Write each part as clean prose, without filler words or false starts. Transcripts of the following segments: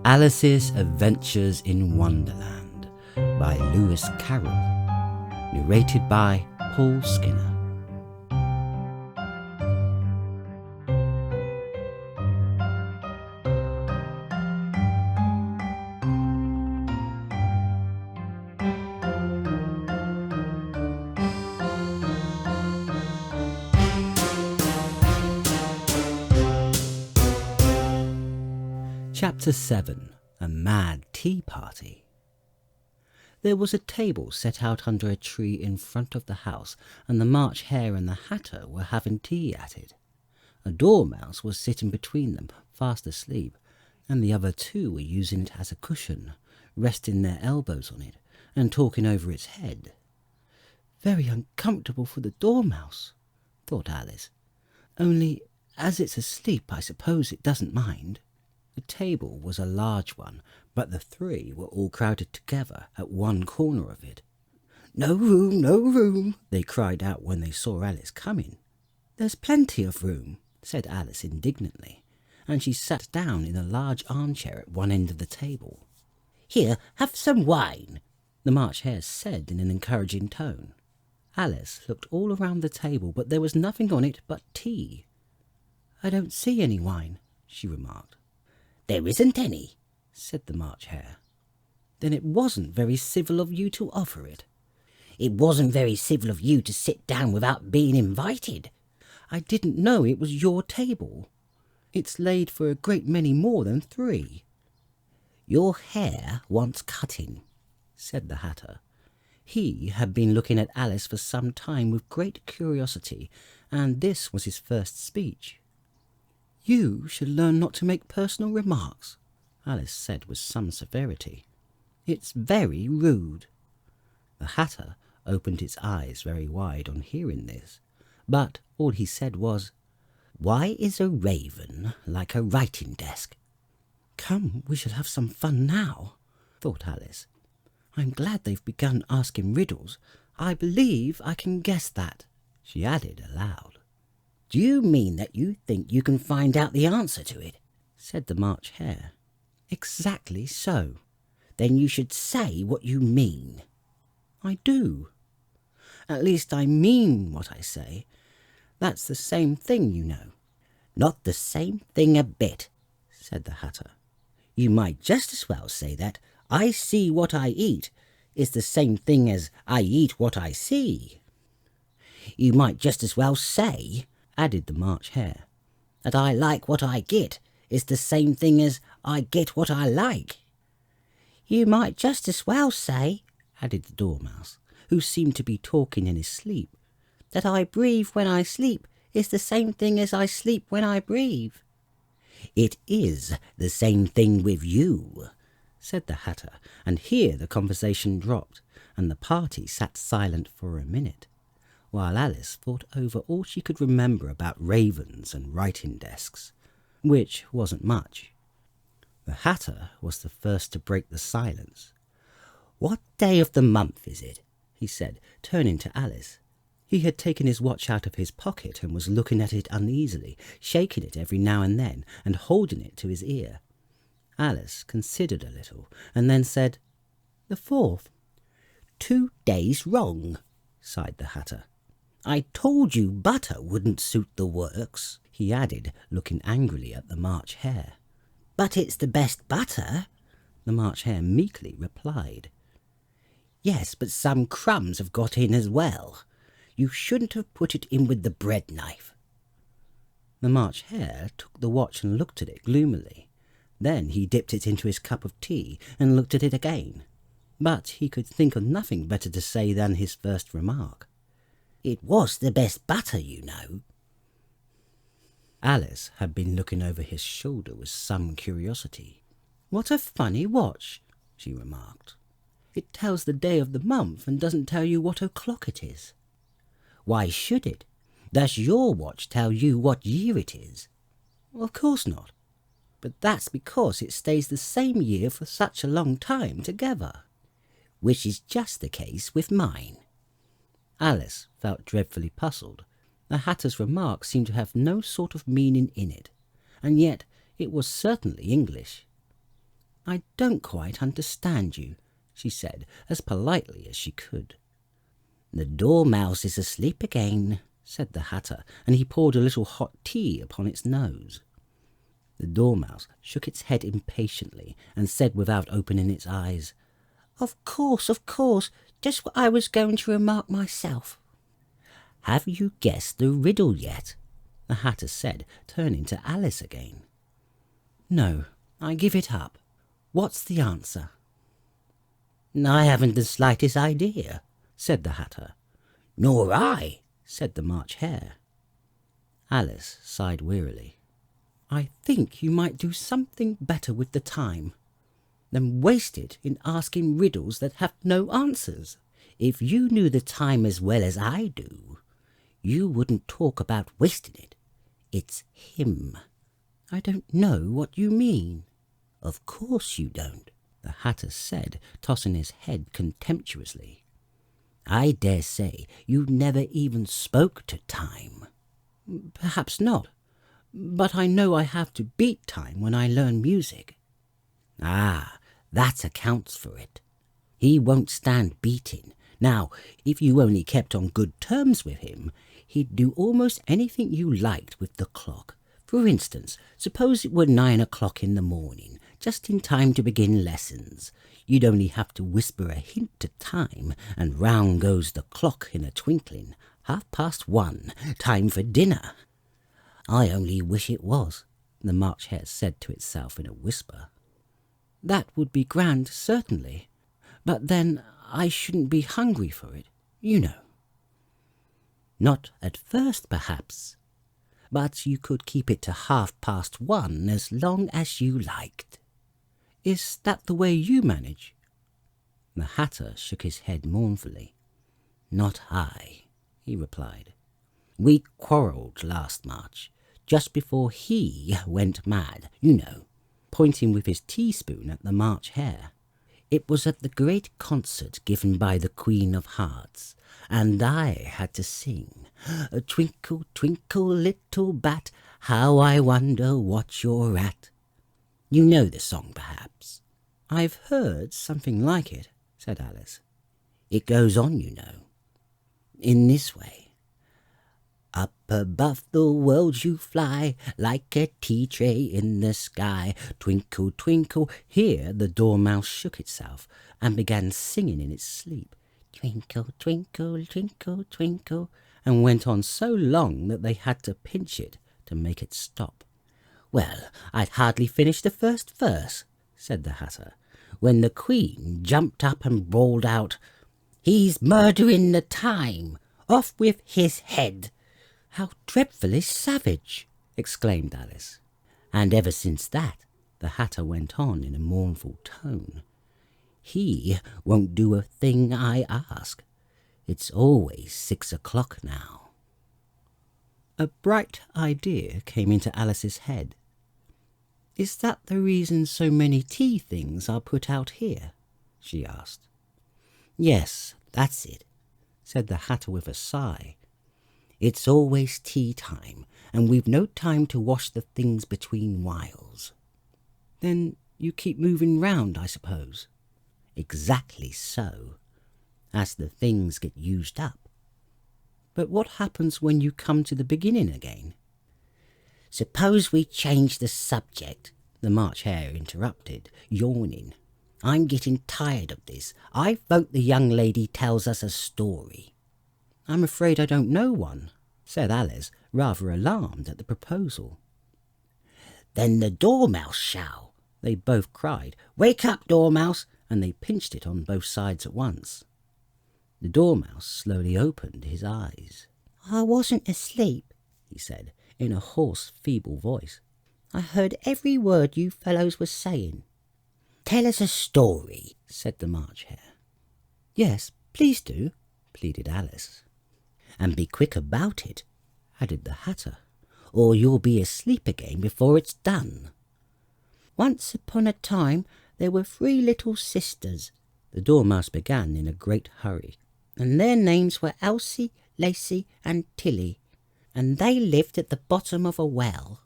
Alice's Adventures in Wonderland by Lewis Carroll. Narrated by Paul Skinner. Chapter 7. A Mad Tea Party. There was a table set out under a tree in front of the house, and the March Hare and the Hatter were having tea at it. A dormouse was sitting between them, fast asleep, and the other two were using it as a cushion, resting their elbows on it, and talking over its head. Very uncomfortable for the dormouse, thought Alice. Only, as it's asleep, I suppose it doesn't mind. The table was a large one, but the three were all crowded together at one corner of it. "No room, no room," they cried out when they saw Alice coming. "There's plenty of room," said Alice indignantly, and she sat down in a large armchair at one end of the table. "Here, have some wine," the March Hare said in an encouraging tone. Alice looked all around the table, but there was nothing on it but tea. "I don't see any wine," she remarked. "There isn't any," said the March Hare. "Then it wasn't very civil of you to offer it." "It wasn't very civil of you to sit down without being invited." "I didn't know it was your table. It's laid for a great many more than three." "Your hair wants cutting," said the Hatter. He had been looking at Alice for some time with great curiosity, and this was his first speech. "You should learn not to make personal remarks," Alice said with some severity. "It's very rude." The Hatter opened its eyes very wide on hearing this, but all he said was, "Why is a raven like a writing desk?" "Come, we shall have some fun now," thought Alice. "I'm glad they've begun asking riddles. I believe I can guess that," she added aloud. "Do you mean that you think you can find out the answer to it?" said the March Hare. "Exactly so." "Then you should say what you mean." "I do. At least I mean what I say. That's the same thing, you know." "Not the same thing a bit," said the Hatter. "You might just as well say that I see what I eat is the same thing as I eat what I see." "You might just as well say," added the March Hare, "that I like what I get is the same thing as I get what I like." "You might just as well say," added the Dormouse, who seemed to be talking in his sleep, "that I breathe when I sleep is the same thing as I sleep when I breathe." "It is the same thing with you," said the Hatter, and here the conversation dropped, and the party sat silent for a minute, while Alice thought over all she could remember about ravens and writing desks, which wasn't much. The Hatter was the first to break the silence. "What day of the month is it?" he said, turning to Alice. He had taken his watch out of his pocket and was looking at it uneasily, shaking it every now and then, and holding it to his ear. Alice considered a little, and then said, "The 4th." "2 days wrong," sighed the Hatter. "I told you butter wouldn't suit the works," he added, looking angrily at the March Hare. "But it's the best butter," the March Hare meekly replied. "Yes, but some crumbs have got in as well. You shouldn't have put it in with the bread knife." The March Hare took the watch and looked at it gloomily. Then he dipped it into his cup of tea and looked at it again. But he could think of nothing better to say than his first remark. "It was the best butter, you know." Alice had been looking over his shoulder with some curiosity. "What a funny watch," she remarked. "It tells the day of the month and doesn't tell you what o'clock it is." "Why should it? Does your watch tell you what year it is?" "Of course not. But that's because it stays the same year for such a long time together." "Which is just the case with mine." Alice felt dreadfully puzzled. The Hatter's remark seemed to have no sort of meaning in it, and yet it was certainly English. "I don't quite understand you," she said, as politely as she could. "The dormouse is asleep again," said the Hatter, and he poured a little hot tea upon its nose. The dormouse shook its head impatiently and said without opening its eyes, of course, just what I was going to remark myself." "Have you guessed the riddle yet?" the Hatter said, turning to Alice again. "No, I give it up. What's the answer?" "I haven't the slightest idea," said the Hatter. "Nor I," said the March Hare. Alice sighed wearily. "I think you might do something better with the time than waste it in asking riddles that have no answers. If you knew the time as well as I do, you wouldn't talk about wasting it. It's him." "I don't know what you mean." "Of course you don't," the Hatter said, tossing his head contemptuously. "I dare say you never even spoke to time." "Perhaps not, but I know I have to beat time when I learn music." "Ah, that accounts for it. He won't stand beating. Now, if you only kept on good terms with him, he'd do almost anything you liked with the clock. For instance, suppose it were 9 o'clock in the morning, just in time to begin lessons. You'd only have to whisper a hint to time, and round goes the clock in a twinkling. 1:30, time for dinner." "I only wish it was," the March Hare said to itself in a whisper. "That would be grand, certainly. But then I shouldn't be hungry for it, you know." "Not at first, perhaps. But you could keep it to 1:30 as long as you liked." "Is that the way you manage?" The Hatter shook his head mournfully. "Not I," he replied. "We quarrelled last March, just before he went mad, you know," pointing with his teaspoon at the March Hare. "It was at the great concert given by the Queen of Hearts, and I had to sing, 'Twinkle, twinkle, little bat, how I wonder what you're at.' You know the song, perhaps?" "I've heard something like it," said Alice. "It goes on, you know, in this way. Up above the world you fly, like a tea tray in the sky. Twinkle, twinkle." Here the dormouse shook itself and began singing in its sleep. "Twinkle, twinkle, twinkle, twinkle," and went on so long that they had to pinch it to make it stop. "Well, I'd hardly finished the first verse," said the Hatter, "when the Queen jumped up and bawled out, 'He's murdering the time! Off with his head!'" "How dreadfully savage!" exclaimed Alice. "And ever since that," the Hatter went on in a mournful tone, "he won't do a thing I ask. It's always 6 o'clock now." A bright idea came into Alice's head. "Is that the reason so many tea things are put out here?" she asked. "Yes, that's it," said the Hatter with a sigh. "It's always tea time, and we've no time to wash the things between whiles." "Then you keep moving round, I suppose?" "Exactly so, as the things get used up." "But what happens when you come to the beginning again?" "Suppose we change the subject," the March Hare interrupted, yawning. "I'm getting tired of this. I vote the young lady tells us a story." "I'm afraid I don't know one," said Alice, rather alarmed at the proposal. "Then the dormouse shall," they both cried. "Wake up, dormouse!" and they pinched it on both sides at once. The dormouse slowly opened his eyes. "I wasn't asleep," he said, in a hoarse, feeble voice. "I heard every word you fellows were saying." "Tell us a story," said the March Hare. "Yes, please do," pleaded Alice. "And be quick about it," added the Hatter, "or you'll be asleep again before it's done." "Once upon a time there were 3 little sisters," the Dormouse began in a great hurry, "and their names were Elsie, Lacie, and Tilly, and they lived at the bottom of a well."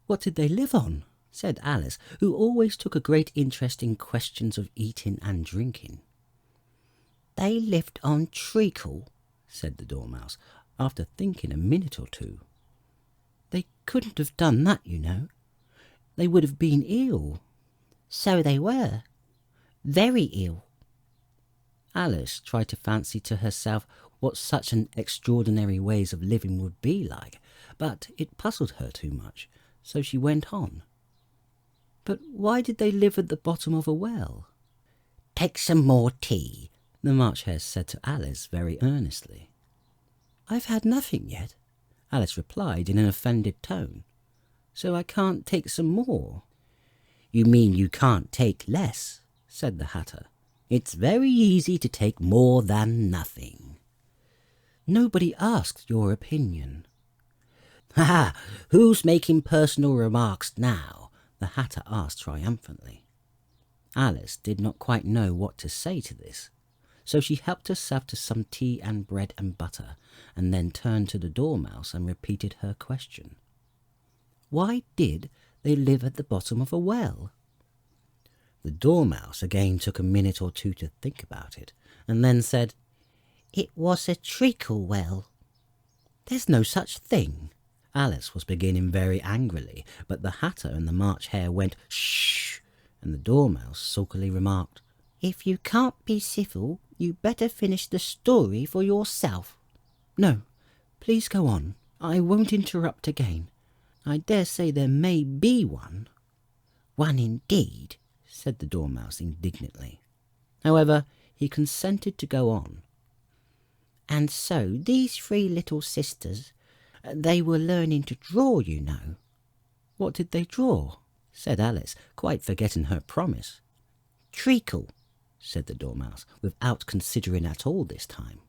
"What did they live on?" said Alice, who always took a great interest in questions of eating and drinking. "They lived on treacle," said the Dormouse, after thinking a minute or two. "They couldn't have done that, you know. They would have been ill." "So they were. Very ill." Alice tried to fancy to herself what such an extraordinary ways of living would be like, but it puzzled her too much, so she went on. "But why did they live at the bottom of a well?" "Take some more tea," the March Hare said to Alice very earnestly. "I've had nothing yet," Alice replied in an offended tone. "So I can't take some more." "You mean you can't take less," said the Hatter. "It's very easy to take more than nothing." "Nobody asked your opinion." "Ha! Who's making personal remarks now?" the Hatter asked triumphantly. Alice did not quite know what to say to this, so she helped herself to some tea and bread and butter, and then turned to the Dormouse and repeated her question. Why did they live at the bottom of a well? The Dormouse again took a minute or two to think about it, and then said, "It was a treacle well." "There's no such thing." Alice was beginning very angrily, but the Hatter and the March Hare went, "Shh!" and the Dormouse sulkily remarked, "If you can't be civil, you better finish the story for yourself." "No, please go on. I won't interrupt again. I dare say there may be one." "One indeed," said the Dormouse indignantly. However, he consented to go on. "And so these three little sisters, they were learning to draw, you know." "What did they draw?" said Alice, quite forgetting her promise. "Treacle," said the Dormouse, without considering at all this time.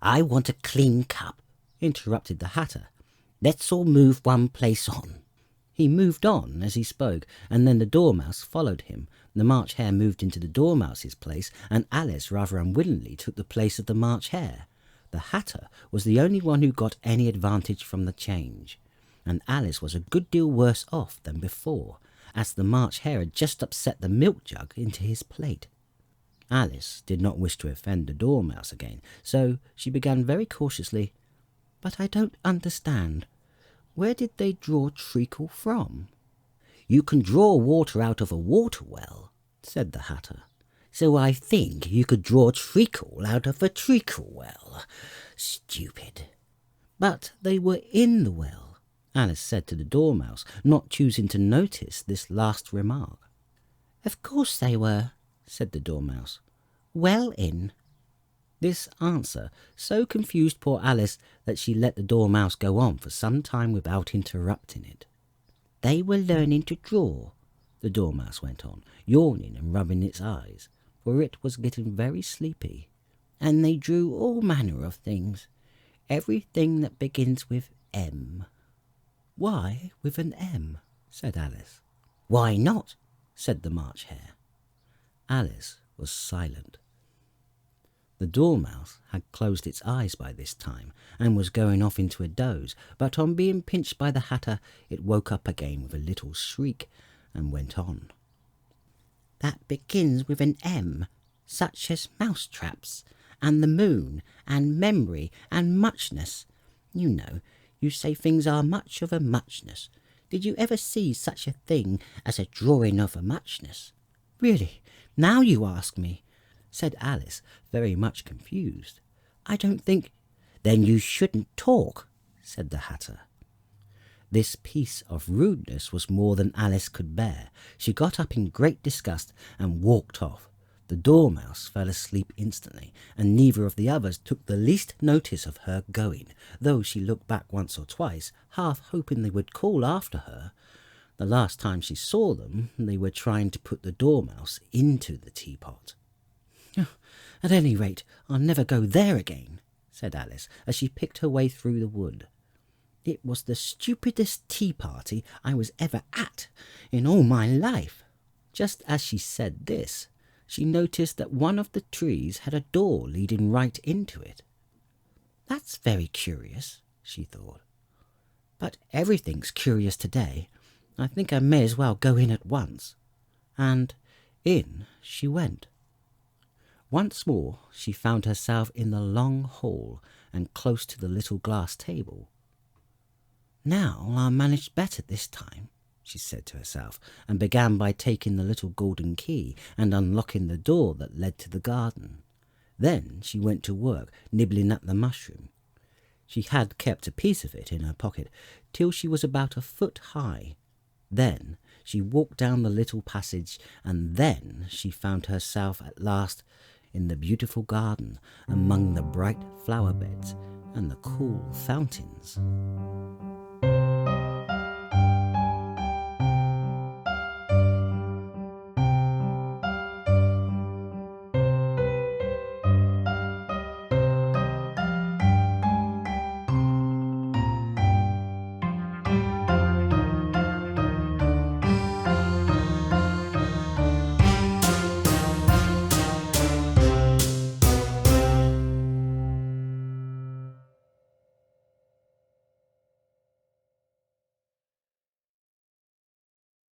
"I want a clean cup," interrupted the Hatter. "Let's all move one place on." He moved on as he spoke, and then the Dormouse followed him. The March Hare moved into the Dormouse's place, and Alice rather unwillingly took the place of the March Hare. The Hatter was the only one who got any advantage from the change, and Alice was a good deal worse off than before, as the March Hare had just upset the milk jug into his plate. Alice did not wish to offend the Dormouse again, so she began very cautiously, "But I don't understand. Where did they draw treacle from?" "You can draw water out of a water well," said the Hatter. "So I think you could draw treacle out of a treacle well. Stupid." "But they were in the well," Alice said to the Dormouse, not choosing to notice this last remark. "Of course they were," said the Dormouse. "Well in." This answer so confused poor Alice that she let the Dormouse go on for some time without interrupting it. "They were learning to draw," the Dormouse went on, yawning and rubbing its eyes, for it was getting very sleepy. "And they drew all manner of things. Everything that begins with M." "Why with an M?" said Alice. "Why not?" said the March Hare. Alice was silent. The Dormouse had closed its eyes by this time, and was going off into a doze, but on being pinched by the Hatter, it woke up again with a little shriek, and went on. "That begins with an M, such as mousetraps, and the moon, and memory, and muchness. You know, you say things are much of a muchness. Did you ever see such a thing as a drawing of a muchness?" "Really, now you ask me," said Alice, very much confused. "I don't think—" "Then you shouldn't talk," said the Hatter. This piece of rudeness was more than Alice could bear. She got up in great disgust and walked off. The Dormouse fell asleep instantly, and neither of the others took the least notice of her going, though she looked back once or twice, half hoping they would call after her. The last time she saw them, they were trying to put the Dormouse into the teapot. "At any rate, I'll never go there again," said Alice, as she picked her way through the wood. "It was the stupidest tea party I was ever at in all my life." Just as she said this, she noticed that one of the trees had a door leading right into it. "That's very curious," she thought. "But everything's curious today. I think I may as well go in at once." And in she went. Once more she found herself in the long hall and close to the little glass table. "Now I'll manage better this time," she said to herself, and began by taking the little golden key and unlocking the door that led to the garden. Then she went to work nibbling at the mushroom. She had kept a piece of it in her pocket till she was about a foot high. Then she walked down the little passage, and then she found herself at last in the beautiful garden among the bright flower beds and the cool fountains.